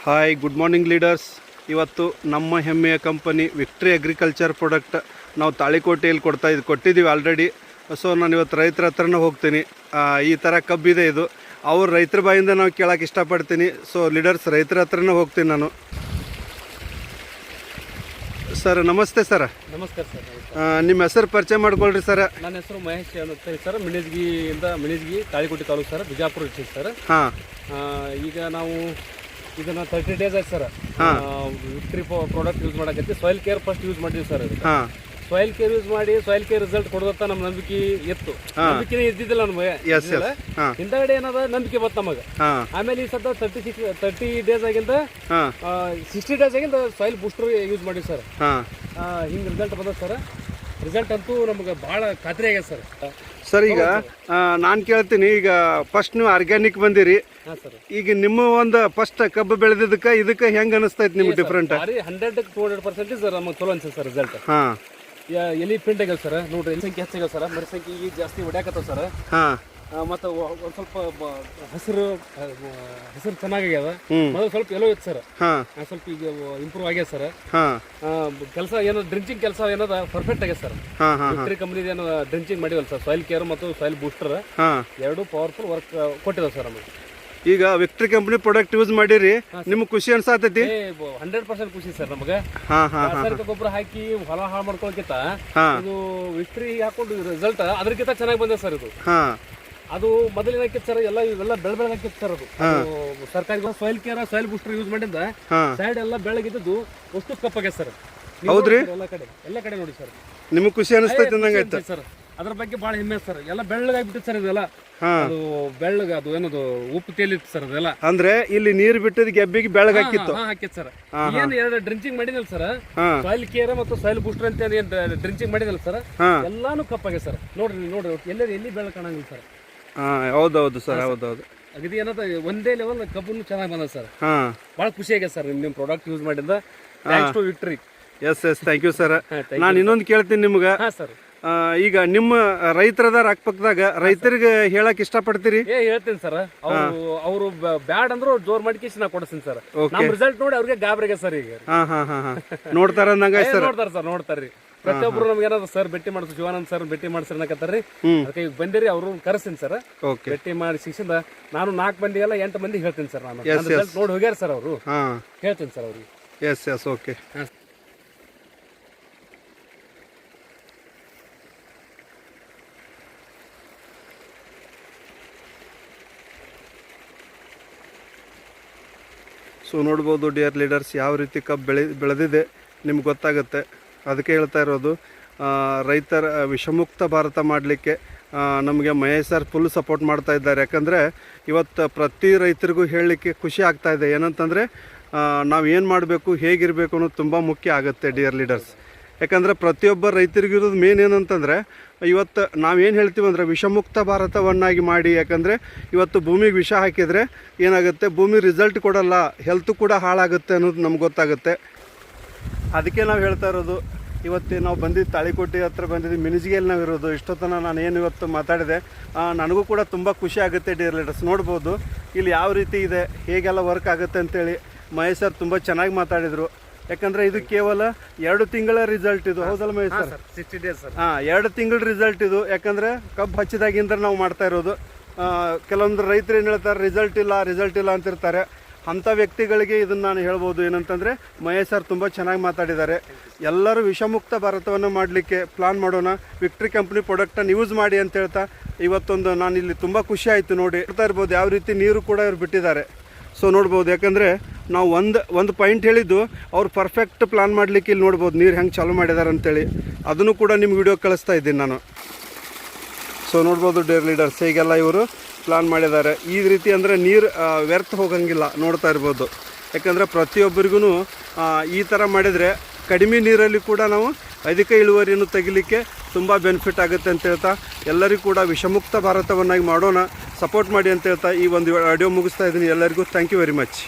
Hi, good morning leaders. ಇವತ್ತು ನಮ್ಮ ಹೆಮ್ಮೆಯ ಕಂಪನಿ ವಿಕ್ಟ್ರಿ ಅಗ್ರಿಕಲ್ಚರ್ ಪ್ರಾಡಕ್ಟ್ ನಾವು ತಾಳಿಕೋಟೆಯಲ್ಲಿ ಕೊಟ್ಟಿದ್ದೀವಿ ಆಲ್ರೆಡಿ. ಸೊ ನಾನು ಇವತ್ತು ರೈತರ ಹತ್ರನೇ ಹೋಗ್ತೀನಿ. ಈ ಥರ ಕಬ್ಬಿದೆ ಇದು, ಅವ್ರ ರೈತರ ಬಾಯಿಂದ ನಾವು ಕೇಳೋಕೆ ಇಷ್ಟಪಡ್ತೀನಿ. ಸೊ ಲೀಡರ್ಸ್, ರೈತರ ಹತ್ರನೇ ಹೋಗ್ತೀನಿ ನಾನು. ಸರ್ ನಮಸ್ತೆ ಸರ್. ನಮಸ್ಕಾರ ಸರ್. ನಿಮ್ಮ ಹೆಸರು ಪರಿಚಯ ಮಾಡ್ಕೊಳ್ರಿ ಸರ್. ನನ್ನ ಹೆಸರು ಮಹೇಶ್ ಅಂತ sir. Minajgi Talikota taluk sir, Bijapur district sir. ಹಾಂ, ಈಗ ನಾವು ಇದನ್ನು 30 days ಆಯ್ತು ಸರ್. ವಿಕ್ಟ್ರಿ ಪ್ರಾಡಕ್ಟ್ ಯೂಸ್ ಮಾಡಕತ್ತಿ. ಸಾಯಿಲ್ ಕೇರ್ ಫಸ್ಟ್ ಯೂಸ್ ಮಾಡಿದ್ವಿ ಸರ್. ಹಾಂ, ಸಾಯಿಲ್ ಕೇರ್ ಯೂಸ್ ಮಾಡಿ ಸಾಯಿಲ್ ಕೇರ್ ರಿಸಲ್ಟ್ ಕೊಡೋದತ್ತ ನಮ್ಮ ನಂಬಿಕೆ ಇತ್ತು. ನಂಬಿಕೆ ಇದ್ದಿದ್ದಿಲ್ಲ ನಮಗೆ. ಹಿಂದಗಡೆ ಏನದ ನಂಬಿಕೆ ಬತ್ತು ನಮಗೆ. ಆಮೇಲೆ ಈ ಸದ್ದ 30 days ಆಗಿಂದ 60 days ಆಗಿಂದ ಸಾಯಿಲ್ ಬೂಸ್ಟರ್ ಯೂಸ್ ಮಾಡಿವಿ ಸರ್. ಹಿಂಗೆ ರಿಸಲ್ಟ್ ಬಂದ ಸರ್. ರಿಸಲ್ಟ್ ಅಂತೂ ನಮಗೆ ಭಾಳ ಖಾತ್ರಿ ಆಗ್ಯದ ಸರ್. ಸರ್ ಈಗ ನಾನು ಕೇಳ್ತೀನಿ, ಈಗ ಫಸ್ಟ್ ನೀವು ಆರ್ಗ್ಯಾನಿಕ್ ಬಂದಿರಿ. ಈಗ ನಿಮ್ಮ ಒಂದು ಫಸ್ಟ್ ಕಬ್ಬು ಬೆಳೆದಿದ್ದಕ್ಕೆ ಇದಕ್ಕೆ ಹೆಂಗೆ ಅನಿಸ್ತೈತೆ ನಿಮ್ಗೆ ಡಿಫ್ರೆಂಟ್? 100% ಸರ್ ನಮಗೆ ಚಲೋ ಅನ್ಸುತ್ತೆ ಸರ್ ರಿಸಲ್ಟ್. ಎಲಿ ಪ್ರಿಂಟ್ ಆಗ್ಯಾವ ಸರ್. ನೋಡ್ರಿ, ಎಲ್ಲಿ ಸಂಖ್ಯೆ ಹೆಚ್ಚಾಗ್ಯಾವ ಸರ್. ಮರಿ ಸಂಖ್ಯೆ ಈಗ ಜಾಸ್ತಿ ಹೊಡ್ಯಾಕತ್ತಾವ ಸರ್. ಮತ್ತು ಒಂದು ಸ್ವಲ್ಪ ಹಸಿರು ಚೆನ್ನಾಗ್ಯಾವ. ಮೊದಲು ಸ್ವಲ್ಪ ಎಲ್ಲೋ ಇತ್ತು ಸರ್, ಸ್ವಲ್ಪ ಈಗ ಇಂಪ್ರೂವ್ ಆಗ್ಯದ ಸರ್. ಕೆಲಸ ಏನೋ ಡ್ರಿಂಚಿಂಗ್ ಕೆಲಸ ಏನದ ಪರ್ಫೆಕ್ಟ್ ಆಗ್ಯದ ಸರ್. ವಿಕ್ಟ್ರಿ ಕಂಪ್ನಿ ಏನೋ ಡ್ರಿಂಚಿಂಗ್ ಮಾಡಿವಲ್ಲ ಸರ್, ಸಾಯಿಲ್ ಕೇರ್ ಮತ್ತು ಸಾಯಿಲ್ ಬೂಸ್ಟರ್ ಎರಡು ಪವರ್ಫುಲ್ ವರ್ಕ್ ಕೊಟ್ಟಿದಾವೆ ಸರ್ ನಮಗೆ. ಈಗ ವಿಕ್ಟ್ರಿ ಕಂಪ್ನಿ ಪ್ರಾಡಕ್ಟ್ ಯೂಸ್ ಮಾಡಿರಿ, ನಿಮ್ಗೆ ಖುಷಿ ಅನ್ಸಾತೈತಿ? 100% ಖುಷಿ ಸರ್ ನಮಗೆ. ರಾಸಾಯನಿಕ ಗೊಬ್ಬರ ಹಾಕಿ ಹೊಲ ಹಾಳು ಮಾಡ್ಕೊಳಕ್ಕಿಂತ ಇದು ವಿಕ್ಟ್ರಿ ಹಾಕೊಂಡು ರಿಸಲ್ಟ್ ಅದಕ್ಕಿಂತ ಚೆನ್ನಾಗಿ ಬಂದಿದೆ ಸರ್. ಇದು ಅದು ಮೊದಲಿನಕ್ಕಿತ್ತು ಸರ್. ಇವೆಲ್ಲ ಬೆಳಕಿತ್ತು ಸರ್. ಅದು ಸರ್ಕಾರಿ soil care soil booster use ಮಾಡಿಂದ ಸೈಡ್ ಎಲ್ಲ ಬೆಳಗಿದ್ದು ಅಷ್ಟು ಕಪ್ಪಾಗ್ಯದ ಸರ್. ಹೌದ್ರಿ? ಎಲ್ಲ ಕಡೆ ನೋಡಿ ಸರ್. ನಿಮ್ಗೆ ಖುಷಿ ಅನಿಸ್ತೈತಿ ಅಂದಂಗಾಯ್ತು ಸರ್. ಅದ್ರ ಬಗ್ಗೆ ಭಾಳ ಹೆಮ್ಮೆ ಸರ್. ಎಲ್ಲ ಬೆಳ್ಳಗಾಗ್ಬಿಟ್ಟಿತ್ತು ಸರ್. ಇದೆಲ್ಲ ಅದು ಬೆಳ್ಳಗ, ಅದು ಏನದು ಉಪ್ಪು ತೇಲಿತ್ತು ಸರ್. ಅದೆಲ್ಲ ಅಂದ್ರೆ ಇಲ್ಲಿ ನೀರು ಬಿಟ್ಟಿದ್ ಗೆಬ್ಬಿಗೆ ಬೆಳಗಾಕಿತ್ತು ಹಾಕಿತ್ತು ಸರ್. ಏನ್ ಎರಡು ಡ್ರಿಂಚಿಂಗ್ ಮಾಡಿದಲ್ಲ ಸರ್, ಸಾಯಿಲ್ ಕೇರ್ ಮತ್ತು ಸಾಯಿಲ್ ಬೂಸ್ಟರ್ ಅಂತ ಏನ್ ಡ್ರಿಂಚಿಂಗ್ ಮಾಡಿದಲ್ಲ ಸರ್, ಎಲ್ಲಾನು ಕಪ್ಪಾಗಿದೆ ಸರ್. ನೋಡ್ರಿ ಎಲ್ಲಿ ಬೆಳ್ಳ ಕಾಣಂಗಿಲ್ಲ ಸರ್. ಹೌದೌದು ಸರ್, ಹೌದೌದು. ಅಗದಿ ಏನದ ಒಂದೇ ಲೆವೆಲ್ ಕಬ್ಬನ್ನು ಚೆನ್ನಾಗಿ ಬಂದ ಸರ್. ಭಾಳ ಖುಷಿ ಆಗ್ಯದ ಸರ್ ನಿಮ್ಮ ಪ್ರಾಡಕ್ಟ್ ಯೂಸ್ ಮಾಡಿದ. Thanks to Victory. Yes thank you sir. ನಾನು ಇನ್ನೊಂದು ಕೇಳ್ತೀನಿ ನಿಮ್ಗೆ. ಸರ್, ಈಗ ನಿಮ್ಮ ರೈತರದಾರ ಅಕ್ಕಪಕ್ಕದಾಗ ರೈತರಿಗೆ ಹೇಳಕ್ ಇಷ್ಟಪಡ್ತೀರಿ? ಹೇಳ್ತೀನಿ ಸರ್. ಅವರು ಬ್ಯಾಡ್ ಅಂದ್ರು ಜೋರ್ ಮಾಡಿ ನಾ ಕೊಡ್ತೀನಿ ಸರ್. ನಮ್ಮ ರಿಸಲ್ಟ್ ನೋಡಿ ಅವ್ರಿಗೆ ಗಾಬರಿಗೆ ಸರ್. ಈಗ ನೋಡ್ತಾರ ನೋಡ್ತಾರ್ರಿ. ಪ್ರತಿಯೊಬ್ರು ನಮ್ಗೆ ಏನಾದ್ರು ಸರ್ ಭೇಟಿ ಮಾಡಿಸ್, ಶಿವಾನಂದ್ ಸರ್ ಭೇಟಿ ಮಾಡಿಸ್ರಿ ಅನ್ನಕತ್ತಾರ್ರಿ. ಅದಕ್ಕೆ ಈಗ ಬಂದಿರಿ, ಅವ್ರು ಕರೆಸ್ತೀನಿ ಸರ್. ಭೇಟಿ ಮಾಡಿ ಶಿಕ್ಷಣ ನಾನು 4 ಮಂದಿ ಎಲ್ಲ 8 ಮಂದಿ ಹೇಳ್ತೀನಿ ಸರ್. ನಾನು ರಿಸಲ್ಟ್ ನೋಡಿ ಹೋಗ್ಯಾರ ಸರ್. ಅವರು ಹೇಳ್ತೀನಿ ಸರ್ ಅವ್ರಿಗೆ. Yes okay. ಸೊ ನೋಡ್ಬೋದು ಡಿಯರ್ ಲೀಡರ್ಸ್, ಯಾವ ರೀತಿ ಕಬ್ಬು ಬೆಳೆದಿದೆ ನಿಮ್ಗೆ ಗೊತ್ತಾಗುತ್ತೆ. ಅದಕ್ಕೆ ಹೇಳ್ತಾ ಇರೋದು, ರೈತರ ವಿಷಮುಕ್ತ ಭಾರತ ಮಾಡಲಿಕ್ಕೆ ನಮಗೆ ಮಹೇಶ್ ಸರ್ ಫುಲ್ ಸಪೋರ್ಟ್ ಮಾಡ್ತಾ ಇದ್ದಾರೆ. ಯಾಕಂದರೆ ಇವತ್ತು ಪ್ರತಿ ರೈತರಿಗೂ ಹೇಳಲಿಕ್ಕೆ ಖುಷಿ ಆಗ್ತಾ ಇದೆ. ಏನಂತಂದರೆ ನಾವು ಏನು ಮಾಡಬೇಕು, ಹೇಗಿರಬೇಕು ಅನ್ನೋದು ತುಂಬ ಮುಖ್ಯ ಆಗುತ್ತೆ ಡಿಯರ್ ಲೀಡರ್ಸ್. ಯಾಕಂದರೆ ಪ್ರತಿಯೊಬ್ಬ ರೈತರಿಗಿರೋದು ಮೇನ್ ಏನಂತಂದರೆ, ಇವತ್ತು ನಾವೇನು ಹೇಳ್ತೀವಿ ಅಂದರೆ ವಿಷಮುಕ್ತ ಭಾರತವನ್ನಾಗಿ ಮಾಡಿ. ಯಾಕಂದರೆ ಇವತ್ತು ಭೂಮಿಗೆ ವಿಷ ಹಾಕಿದರೆ ಏನಾಗುತ್ತೆ, ಭೂಮಿ ರಿಸಲ್ಟ್ ಕೊಡಲ್ಲ, ಹೆಲ್ತು ಕೂಡ ಹಾಳಾಗುತ್ತೆ ಅನ್ನೋದು ನಮ್ಗೆ ಗೊತ್ತಾಗುತ್ತೆ. ಅದಕ್ಕೆ ನಾವು ಹೇಳ್ತಾ ಇರೋದು, ಇವತ್ತು ನಾವು ಬಂದಿದ್ದು ತಾಳಿಕೋಟೆ ಹತ್ರ ಬಂದಿದ್ದೀವಿ, ಮಿಣಿಜ್ಗಿಯಲ್ಲಿ ನಾವು ಇರೋದು. ಇಷ್ಟೊತ್ತನ ನಾನು ಏನು ಇವತ್ತು ಮಾತಾಡಿದೆ, ನನಗೂ ಕೂಡ ತುಂಬ ಖುಷಿ ಆಗುತ್ತೆ ಡಿಯರ್ ಲೀಡರ್ಸ್. ನೋಡ್ಬೋದು ಇಲ್ಲಿ ಯಾವ ರೀತಿ ಇದೆ, ಹೇಗೆಲ್ಲ ವರ್ಕ್ ಆಗುತ್ತೆ ಅಂತೇಳಿ ಮಹೇಶ್ ಸರ್ ತುಂಬ ಚೆನ್ನಾಗಿ ಮಾತಾಡಿದರು. ಯಾಕಂದರೆ ಇದು ಕೇವಲ 2 ತಿಂಗಳ ರಿಸಲ್ಟ್ ಇದು. ಹೌದಲ್ಲ ಮಹೇಶ್ ಸರ್? 60 days sir. 2 ತಿಂಗಳ ರಿಸಲ್ಟ್ ಇದು. ಯಾಕಂದರೆ ಕಬ್ಬು ಹಚ್ಚಿದಾಗಿಂದ ನಾವು ಮಾಡ್ತಾ ಇರೋದು. ಕೆಲವೊಂದು ರೈತರು ಏನು ಹೇಳ್ತಾರೆ, ರಿಸಲ್ಟ್ ಇಲ್ಲ ಅಂತಿರ್ತಾರೆ. ಅಂಥ ವ್ಯಕ್ತಿಗಳಿಗೆ ಇದನ್ನು ನಾನು ಹೇಳ್ಬೋದು ಏನಂತಂದರೆ, ಮಹೇಶ್ ಸರ್ ತುಂಬ ಚೆನ್ನಾಗಿ ಮಾತಾಡಿದ್ದಾರೆ. ಎಲ್ಲರೂ ವಿಷಮುಕ್ತ ಭಾರತವನ್ನು ಮಾಡಲಿಕ್ಕೆ ಪ್ಲಾನ್ ಮಾಡೋಣ, ವಿಕ್ಟ್ರಿ ಕಂಪ್ನಿ ಪ್ರಾಡಕ್ಟನ್ನು ಯೂಸ್ ಮಾಡಿ ಅಂತ ಹೇಳ್ತಾ ಇವತ್ತೊಂದು ನಾನು ಇಲ್ಲಿ ತುಂಬ ಖುಷಿ ಆಯಿತು ನೋಡಿ. ಹೇಳ್ತಾ ಇರ್ಬೋದು ಯಾವ ರೀತಿ ನೀರು ಕೂಡ ಇವ್ರು ಬಿಟ್ಟಿದ್ದಾರೆ. ಸೊ ನೋಡ್ಬೋದು, ಯಾಕಂದರೆ ನಾವು ಒಂದು ಪಾಯಿಂಟ್ ಹೇಳಿದ್ದು ಅವ್ರು ಪರ್ಫೆಕ್ಟ್ ಪ್ಲಾನ್ ಮಾಡಲಿಕ್ಕೆ ಇಲ್ಲಿ ನೋಡ್ಬೋದು ನೀರು ಹೆಂಗೆ ಚಾಲೂ ಮಾಡಿದ್ದಾರೆ ಅಂತೇಳಿ. ಅದನ್ನು ಕೂಡ ನಿಮ್ಗೆ ವಿಡಿಯೋ ಕಳಿಸ್ತಾ ಇದ್ದೀನಿ ನಾನು. ಸೊ ನೋಡ್ಬೋದು ಡಿಯರ್ ಲೀಡರ್ಸ್, ಹೇಗೆಲ್ಲ ಇವರು ಪ್ಲಾನ್ ಮಾಡಿದ್ದಾರೆ. ಈ ರೀತಿ ಅಂದರೆ ನೀರು ವ್ಯರ್ಥ ಹೋಗಂಗಿಲ್ಲ, ನೋಡ್ತಾ ಇರ್ಬೋದು. ಯಾಕಂದರೆ ಪ್ರತಿಯೊಬ್ಬರಿಗೂ ಈ ಥರ ಮಾಡಿದರೆ ಕಡಿಮೆ ನೀರಲ್ಲಿ ಕೂಡ ನಾವು ಅಧಿಕ ಇಳುವರಿಯನ್ನು ತೆಗಿಲಿಕ್ಕೆ ತುಂಬ ಬೆನಿಫಿಟ್ ಆಗುತ್ತೆ ಅಂತ ಹೇಳ್ತಾ, ಎಲ್ಲರಿಗೂ ಕೂಡ ವಿಷಮುಕ್ತ ಭಾರತವನ್ನಾಗಿ ಮಾಡೋಣ, ಸಪೋರ್ಟ್ ಮಾಡಿ ಅಂತ ಹೇಳ್ತಾ ಈ ಒಂದು ಆಡಿಯೋ ಮುಗಿಸ್ತಾ ಇದ್ದೀನಿ. ಎಲ್ಲರಿಗೂ ಥ್ಯಾಂಕ್ ಯು ವೆರಿ ಮಚ್.